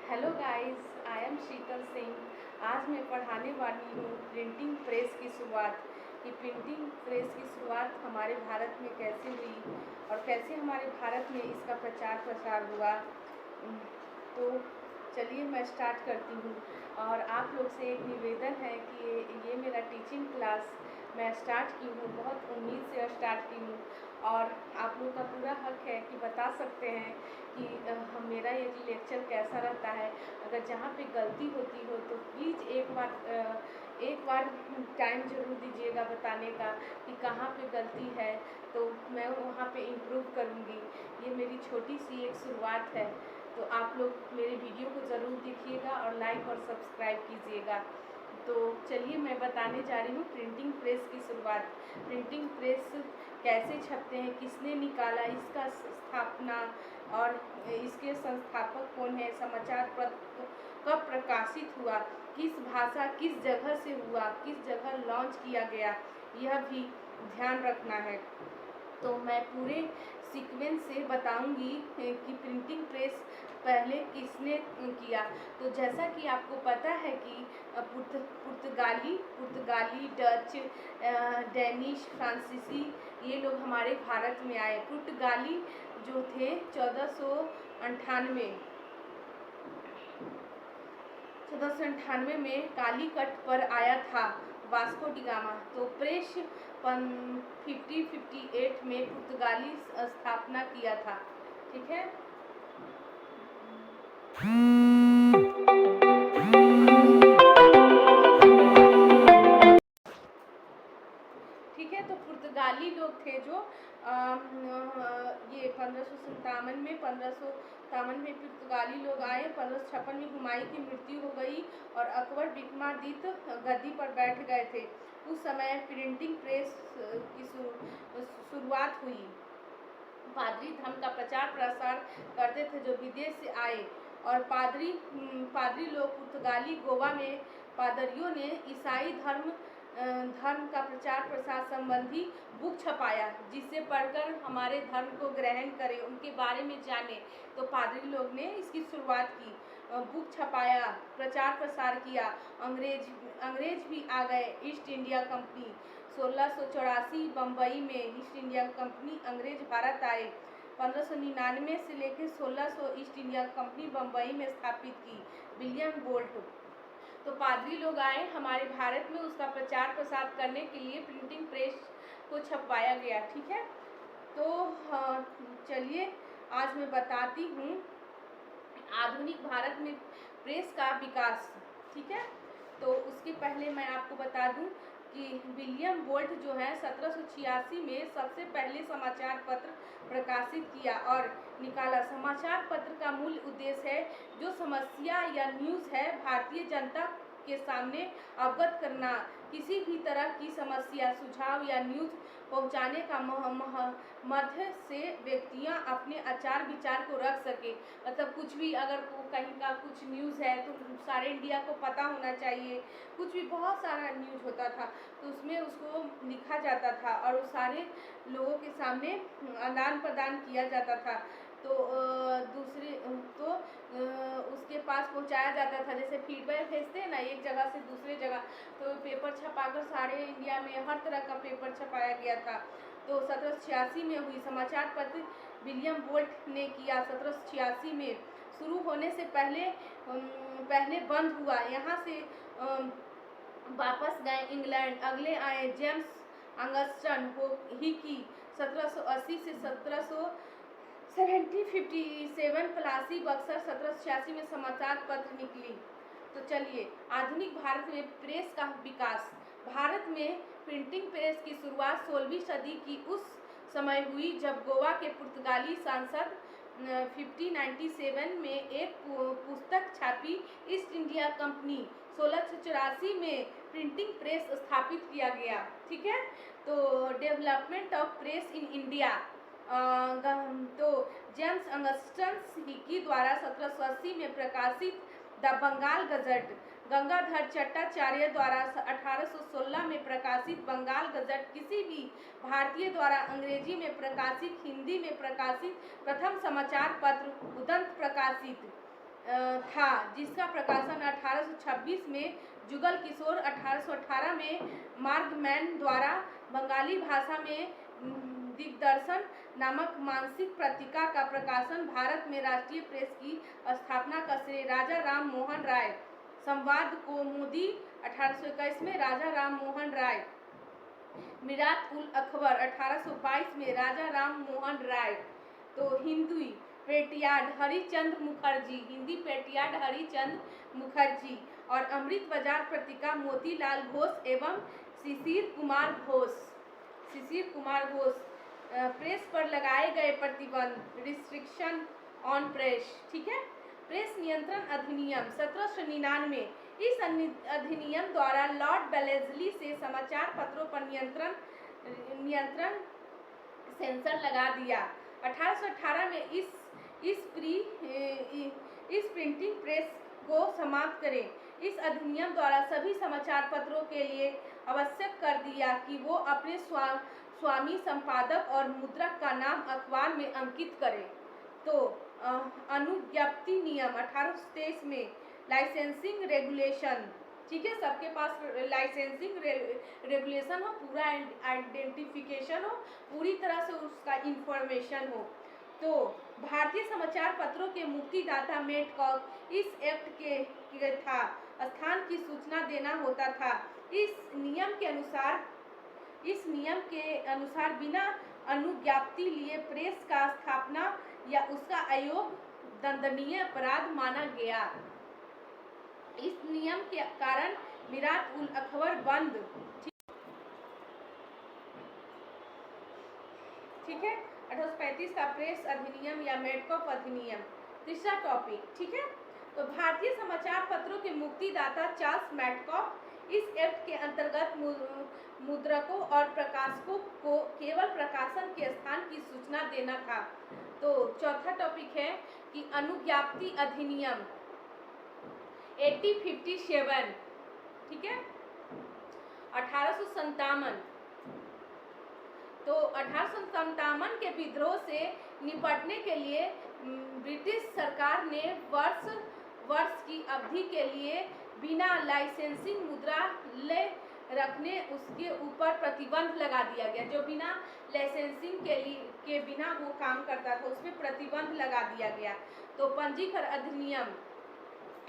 Hello guys, I am शीतल सिंह। आज मैं पढ़ाने वाली हूँ प्रिंटिंग प्रेस की शुरुआत। कि प्रिंटिंग प्रेस की शुरुआत हमारे भारत में कैसे हुई और कैसे हमारे भारत में इसका प्रचार प्रसार हुआ। तो चलिए मैं स्टार्ट करती हूँ। और आप लोग से एक निवेदन है कि ये मेरा टीचिंग क्लास मैं स्टार्ट की हूँ, बहुत उम्मीद से स्टार्ट की हूँ। और आप लोग का पूरा हक है कि बता सकते हैं कि मेरा ये लेक्चर कैसा रहता है। अगर जहाँ पे गलती होती हो तो प्लीज़ एक बार टाइम ज़रूर दीजिएगा बताने का कि कहाँ पे गलती है, तो मैं वहाँ पे इम्प्रूव करूँगी। ये मेरी छोटी सी एक शुरुआत है, तो आप लोग मेरे वीडियो को ज़रूर देखिएगा और लाइक और सब्सक्राइब कीजिएगा। तो चलिए मैं बताने जा रही हूँ प्रिंटिंग प्रेस की शुरुआत। प्रिंटिंग प्रेस कैसे छपते हैं, किसने निकाला, इसका स्थापना और इसके संस्थापक कौन है, समाचार पत्र कब प्रकाशित हुआ, किस भाषा किस जगह से हुआ, किस जगह लॉन्च किया गया, यह भी ध्यान रखना है। तो मैं पूरे सीक्वेंस से बताऊंगी कि प्रिंटिंग प्रेस पहले किसने किया। तो जैसा कि आपको पता है कि पुर्तगाली, डच, डेनिश, फ्रांसीसी ये लोग हमारे भारत में आए। पुर्तगाली जो थे 1498 में कालीकट पर आया था वास्को डी गामा। तो प्रेस 1558 में पुर्तगाली स्थापना किया था। ठीक है, ठीक है। तो पुर्तगाली लोग थे जो ये 1557 में पुर्तगाली लोग आए। 1556 में हुमायूं की मृत्यु हो गई और अकबर विक्रमादित्य गद्दी पर बैठ गए थे। उस समय प्रिंटिंग प्रेस की शुरुआत हुई। पादरी धर्म का प्रचार प्रसार करते थे जो विदेश से आए। और पादरी लोग पुर्तगाली गोवा में पादरियों ने ईसाई धर्म का प्रचार प्रसार संबंधी बुक छपाया, जिसे पढ़कर हमारे धर्म को ग्रहण करें, उनके बारे में जाने। तो पादरी लोग ने इसकी शुरुआत की, बुक छपाया, प्रचार प्रसार किया। अंग्रेज भी आ गए। ईस्ट इंडिया कंपनी 1684 बम्बई में ईस्ट इंडिया कंपनी अंग्रेज भारत आए। 1599 से लेकर 1600 ईस्ट इंडिया कंपनी बम्बई में स्थापित की विलियम बोल्ट। तो पादरी लोग आए हमारे भारत में, उसका प्रचार प्रसार करने के लिए प्रिंटिंग प्रेस को छपवाया गया। ठीक है, तो चलिए आज मैं बताती हूँ आधुनिक भारत में प्रेस का विकास। ठीक है, तो उसके पहले मैं आपको बता दूं कि विलियम बोल्ट जो है 1786 में सबसे पहले समाचार पत्र प्रकाशित किया और निकाला। समाचार पत्र का मूल उद्देश्य है जो समस्या या न्यूज़ है भारतीय जनता के सामने अवगत करना। किसी भी तरह की समस्या, सुझाव या न्यूज़ पहुंचाने का मध्य से व्यक्तियां अपने आचार विचार को रख सके। मतलब कुछ भी अगर कहीं का कुछ न्यूज़ है तो सारे इंडिया को पता होना चाहिए। कुछ भी बहुत सारा न्यूज़ होता था तो उसमें उसको लिखा जाता था और वो सारे लोगों के सामने आदान प्रदान किया जाता था। तो उसके पास पहुंचाया जाता था। जैसे फीडबैक भेजते हैं ना एक जगह से दूसरे जगह, तो पेपर छपाकर सारे इंडिया में हर तरह का पेपर छपाया गया था। तो 1786 में हुई। समाचार पत्र विलियम बोल्ट ने किया। 1786 में शुरू होने से पहले बंद हुआ। यहाँ से वापस गए इंग्लैंड, अगले आए जेम्स अंगस्टन ही की 1780 से 1757 प्लासी बक्सर 1786 में समाचार पत्र निकली। तो चलिए आधुनिक भारत में प्रेस का विकास। भारत में प्रिंटिंग प्रेस की शुरुआत 16वीं सदी की उस समय हुई जब गोवा के पुर्तगाली सांसद 1597 में एक पुस्तक छापी। ईस्ट इंडिया कंपनी 1684 में प्रिंटिंग प्रेस स्थापित किया गया। ठीक है, तो development of press in India. तो जेम्स अंगस्टन हिकी द्वारा 1780 में प्रकाशित द बंगाल गजट, गंगाधर चट्टाचार्य द्वारा 1816 में प्रकाशित बंगाल गजट किसी भी भारतीय द्वारा अंग्रेजी में प्रकाशित, हिंदी में प्रकाशित प्रथम समाचार पत्र। उदंत प्रकाशित था, जिसका प्रकाशन 1826 में जुगल किशोर, 1818 में मार्गमैन द्वारा बंगाली भाषा में दिग्दर्शन नामक मासिक पत्रिका का प्रकाशन। भारत में राष्ट्रीय प्रेस की स्थापना का श्रेय राजा राम मोहन राय। संवाद कौमुदी 1821 में राजा राम मोहन राय। मिरात उल अकबर 1822 में राजा राम मोहन राय। तो हिंदी पेटियाड हरिचंद्र मुखर्जी, हिंदी पेटियाड हरिचंद्र मुखर्जी। और अमृत बाजार पत्रिका मोतीलाल घोष एवं शिशिर कुमार घोष। शिशिर कुमार घोष। प्रेस पर लगाए गए प्रतिबंध, रिस्ट्रिक्शन ऑन प्रेस, ठीक है। प्रेस नियंत्रण अधिनियम 1799। इस अधिनियम द्वारा लॉर्ड वेलेस्ली से समाचार पत्रों पर नियंत्रण सेंसर लगा दिया। 1818 में इस प्रिंटिंग प्रेस को समाप्त करें। इस अधिनियम द्वारा सभी समाचार पत्रों के लिए आवश्यक कर दिया कि वो अपने स्वामी, संपादक और मुद्रक का नाम अखबार में अंकित करें। तो अनुज्ञप्ति नियम 1823 में लाइसेंसिंग रेगुलेशन, ठीक है, सबके पास लाइसेंसिंग रेगुलेशन हो, पूरा आइडेंटिफिकेशन हो, पूरी तरह से उसका इंफॉर्मेशन हो। तो भारतीय समाचार पत्रों के मुक्तिदाता मेडकॉक इस एक्ट के था स्थान की सूचना देना होता था। इस नियम के अनुसार बिना अनुज्ञप्ति लिए प्रेस का स्थापना या उसका आयोग दंडनीय अपराध माना गया। इस नियम के कारण मिरात उल अकबर बंद, ठीक है। 1835 का प्रेस अधिनियम या मेडकॉक अधिनियम। तीसरा टॉपिक, ठीक है। तो भारतीय समाचार पत्रों के मुक्तिदाता चार्ल्स मेडकॉक। इस एक्ट के अंतर्गत मुद्रकों और प्रकाशकों को केवल प्रकाशन के स्थान की सूचना देना था। तो चौथा टॉपिक है कि अनुज्ञप्ति अधिनियम 1857, ठीक है, 1857। तो 1857 के विद्रोह से निपटने के लिए ब्रिटिश सरकार ने वर्ष की अवधि के लिए बिना लाइसेंसिंग मुद्रा ले रखने उसके ऊपर प्रतिबंध लगा दिया गया। जो बिना लाइसेंसिंग के बिना वो काम करता था उसमें प्रतिबंध लगा दिया गया। तो पंजीकरण अधिनियम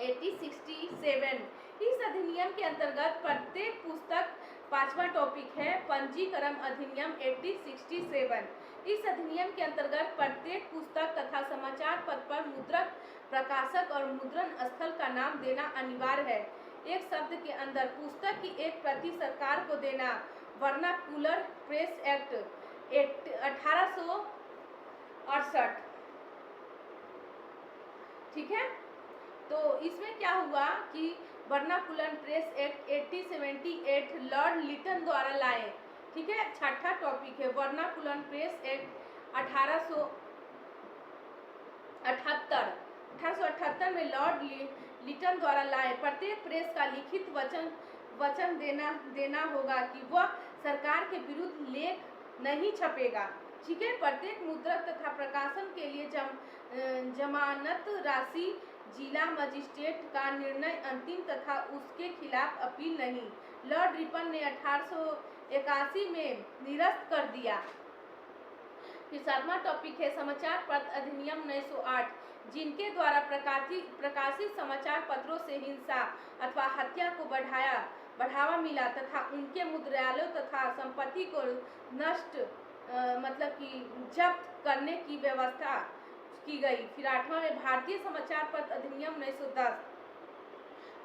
1867। इस अधिनियम के अंतर्गत प्रत्येक पुस्तक, पांचवा टॉपिक है पंजीकरण अधिनियम 1867। इस अधिनियम के अंतर्गत प्रत्येक पुस्तक तथा समाचार पत्र पर मुद्रक, प्रकाशक और मुद्रण स्थल का नाम देना अनिवार्य है। एक शब्द के अंदर पुस्तक की एक प्रति सरकार को देना। वर्नाकुलर प्रेस एक्ट 1868, ठीक है। तो इसमें क्या हुआ कि vernacular press act 1878 Lord Lytton द्वारा लाए, ठीक है। छठा टॉपिक है वर्नाकुलर प्रेस एक्ट 1878 में लॉर्ड लिटन द्वारा लाए। प्रत्येक प्रेस का लिखित वचन देना होगा कि वह सरकार के विरुद्ध लेख नहीं छपेगा, ठीक है। प्रत्येक मुद्रक तथा प्रकाशन के लिए जमानत राशि जिला मजिस्ट्रेट का निर्णय अंतिम तथा उसके खिलाफ अपील नहीं। लॉर्ड रिपन ने 1881 में निरस्त कर दिया। फिर सातवां टॉपिक है समाचार पत्र अधिनियम 1908, जिनके द्वारा प्रकाशित समाचार पत्रों से हिंसा अथवा हत्या को बढ़ावा मिला तथा उनके मुद्रणालयों तथा संपत्ति को नष्ट मतलब कि जब्त करने की व्यवस्था की गई। फिर आठवां में भारतीय समाचार पत्र अधिनियम 1910।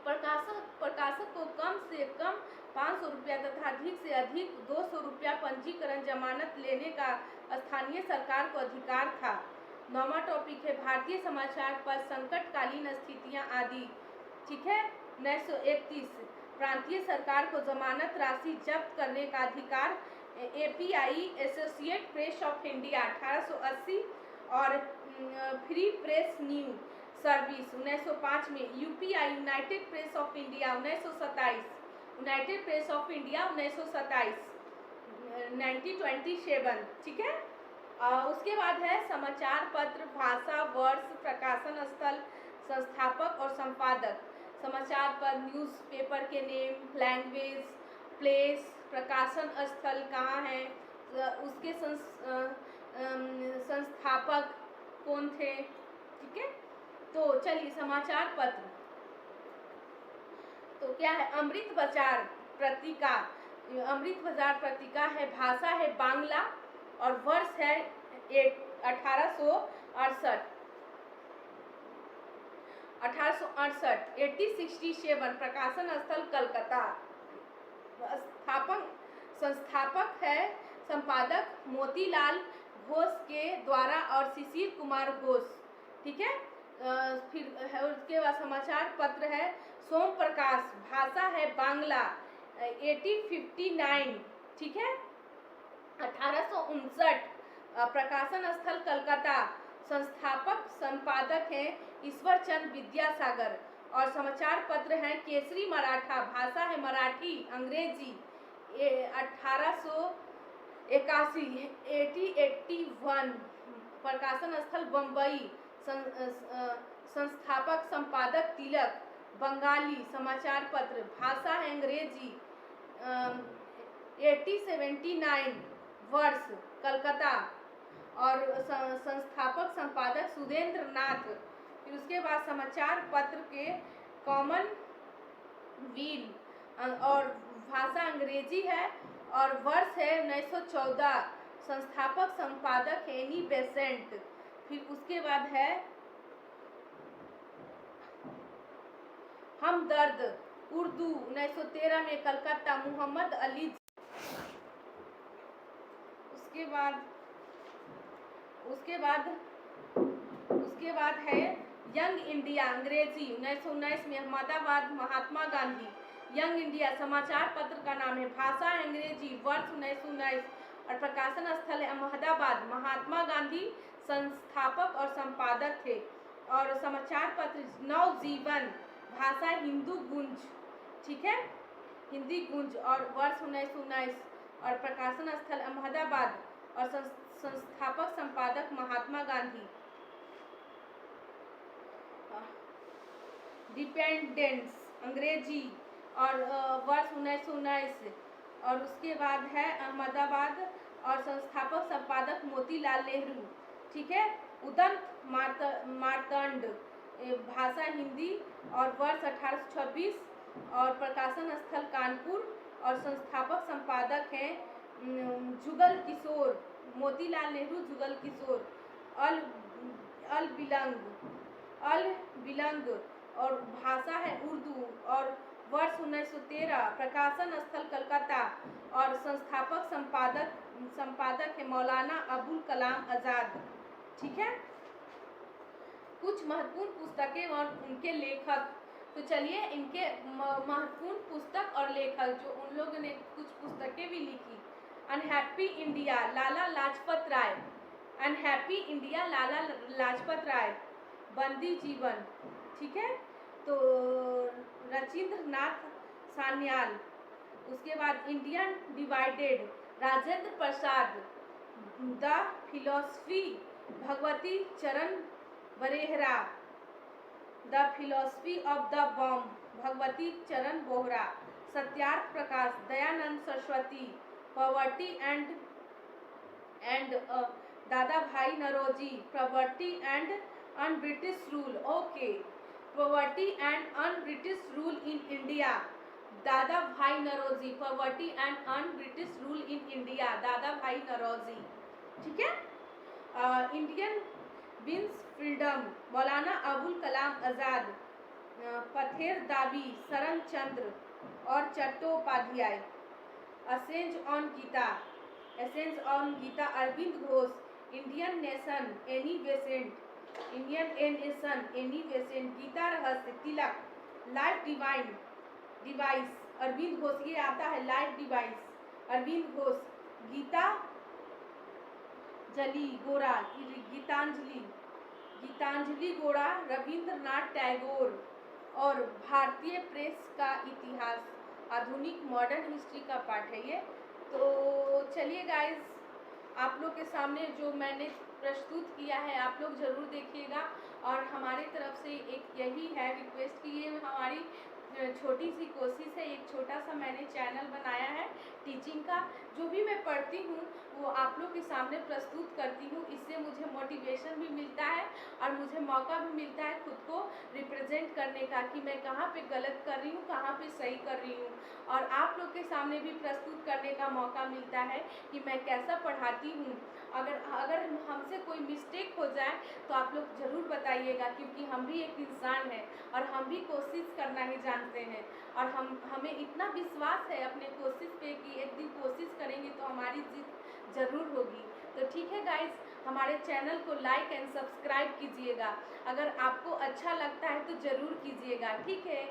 प्रकाशक को कम से कम 500 रुपया तथा अधिक से अधिक 200 रुपया पंजीकरण जमानत लेने का स्थानीय सरकार को अधिकार था। नौवां टॉपिक है भारतीय समाचार पत्र संकटकालीन स्थितियां आदि, ठीक है। 1931 प्रांतीय सरकार को जमानत राशि जब्त करने का अधिकार। API associate press of India 1880 और फ्री प्रेस न्यू सर्विस 1905 में। UPI United press of India 1927, United press of India 1927 1927, ठीक है। उसके बाद है समाचार पत्र भाषा, वर्ष, प्रकाशन स्थल, संस्थापक पद, न्यूज़पेपर के नेम, लैंग्वेज, प्लेस, प्रकाशन स्थल कहाँ है, उसके संस्थापक कौन थे। ठीक है, तो चलिए समाचार पत्र। तो क्या है, अमृत बाजार पत्रिका। अमृत बाजार पत्रिका है, भाषा है बांग्ला और वर्ष है 1868 1867। प्रकाशन स्थल कलकत्ता। संस्थापक है संपादक मोतीलाल घोष के द्वारा और शिशिर कुमार घोष। ठीक है, फिर है उसके बाद समाचार पत्र है सोम प्रकाश, भाषा है बांग्ला, 1859। ठीक है, 1859। प्रकाशन स्थल कलकत्ता। संस्थापक संपादक हैं ईश्वर चंद्र विद्यासागर। और समाचार पत्र हैं केसरी मराठा, भाषा है मराठी, अंग्रेजी, 1881 1881। प्रकाशन स्थल बम्बई। संस्थापक संपादक तिलक, बंगाली। समाचार पत्र, भाषा है अंग्रेजी, 1879। वर्ष कलकत्ता। और संस्थापक संपादक सुरेंद्र नाथ। फिर उसके बाद समाचार पत्र के कॉमन वील और भाषा अंग्रेजी है और वर्ष है 1914। संस्थापक संपादक एनी बेसेंट। फिर उसके बाद है हमदर्द उर्दू, 1913 में, कलकत्ता, मोहम्मद अली। उसके बाद है यंग इंडिया, अंग्रेजी, 1919 में, अहमदाबाद, महात्मा गांधी। यंग इंडिया समाचार पत्र का नाम है, भाषा है अंग्रेजी, वर्ष 1919 और प्रकाशन स्थल है अहमदाबाद, महात्मा गांधी संस्थापक और संपादक थे। और समाचार पत्र नवजीवन, भाषा हिंदू गुंज। ठीक है, हिंदी गुंज और वर्ष 1919 और प्रकाशन स्थल अहमदाबाद और संस्थापक संपादक महात्मा गांधी। डिपेंडेंस अंग्रेजी और वर्ष 1919। और उसके बाद है अहमदाबाद और संस्थापक संपादक मोतीलाल नेहरू। ठीक है, उदंत मार्तंड, भाषा हिंदी और वर्ष 1826 और प्रकाशन स्थल कानपुर और संस्थापक संपादक हैं जुगल किशोर, मोतीलाल नेहरू जुगल किशोर। अल बिलंग और भाषा है उर्दू और वर्ष 1913। प्रकाशन स्थल कलकत्ता और संस्थापक संपादक है मौलाना अबुल कलाम आज़ाद। ठीक है, कुछ महत्वपूर्ण पुस्तकें और उनके लेखक। तो चलिए इनके महत्वपूर्ण पुस्तक और लेखक, जो उन लोगों ने कुछ पुस्तकें भी लिखी। Unhappy India, Lala Lajpat Rai. Unhappy India, Lala Lajpat Rai. बंदी जीवन। ठीक है, तो रचिंद्र नाथ सान्याल। उसके बाद Indian divided, Rajendra Prasad. The philosophy, Bhagwati Charan Bohra. The philosophy of the bomb, Bhagwati Charan Bohra. Satyarth Prakash, Dayanand Saraswati. Poverty and Dadabhai Naoroji, poverty and un British rule. Okay, poverty and un British rule in India, Dadabhai Naoroji. Poverty and un British rule in India, Dadabhai Naoroji. ठीक है, Indian wins freedom, Maulana Abul Kalam Azad. Pather दावी, शरण चंद्र और Chattopadhyay. Essence on Gita, Aurobindo Ghosh. Indian nation, Annie Besant. Gita Rahasya, Tilak. Life divine, Aurobindo Ghosh. ये आता है life divine, Aurobindo Ghosh. Gitanjali Gora, Geetanjali गोरा, रविंद्रनाथ टैगोर। और भारतीय प्रेस का इतिहास, आधुनिक मॉडर्न हिस्ट्री का पाठ है ये। तो चलिए गाइस, आप लोग के सामने जो मैंने प्रस्तुत किया है आप लोग ज़रूर देखिएगा। और हमारी तरफ से एक यही है रिक्वेस्ट कि ये हमारी छोटी सी कोशिश है, एक छोटा सा मैंने चैनल बनाया है टीचिंग का। जो भी मैं पढ़ती हूँ वो आप लोग के सामने प्रस्तुत करती हूँ। इससे मुझे मोटिवेशन भी मिलता है और मुझे मौका भी मिलता है खुद को रिप्रेजेंट करने का कि मैं कहाँ पे गलत कर रही हूँ, कहाँ पे सही कर रही हूँ। और आप लोग के सामने भी प्रस्तुत करने का मौका मिलता है कि मैं कैसा पढ़ाती हूँ। अगर हमसे कोई मिस्टेक हो जाए तो आप लोग ज़रूर बताइएगा, क्योंकि हम भी एक इंसान हैं और हम भी कोशिश करना ही जानते हैं। और हमें इतना विश्वास है अपने कोशिश पे कि एक दिन कोशिश करेंगे तो हमारी जीत ज़रूर होगी। तो ठीक है गाइस, हमारे चैनल को लाइक एंड सब्सक्राइब कीजिएगा। अगर आपको अच्छा लगता है तो ज़रूर कीजिएगा, ठीक है।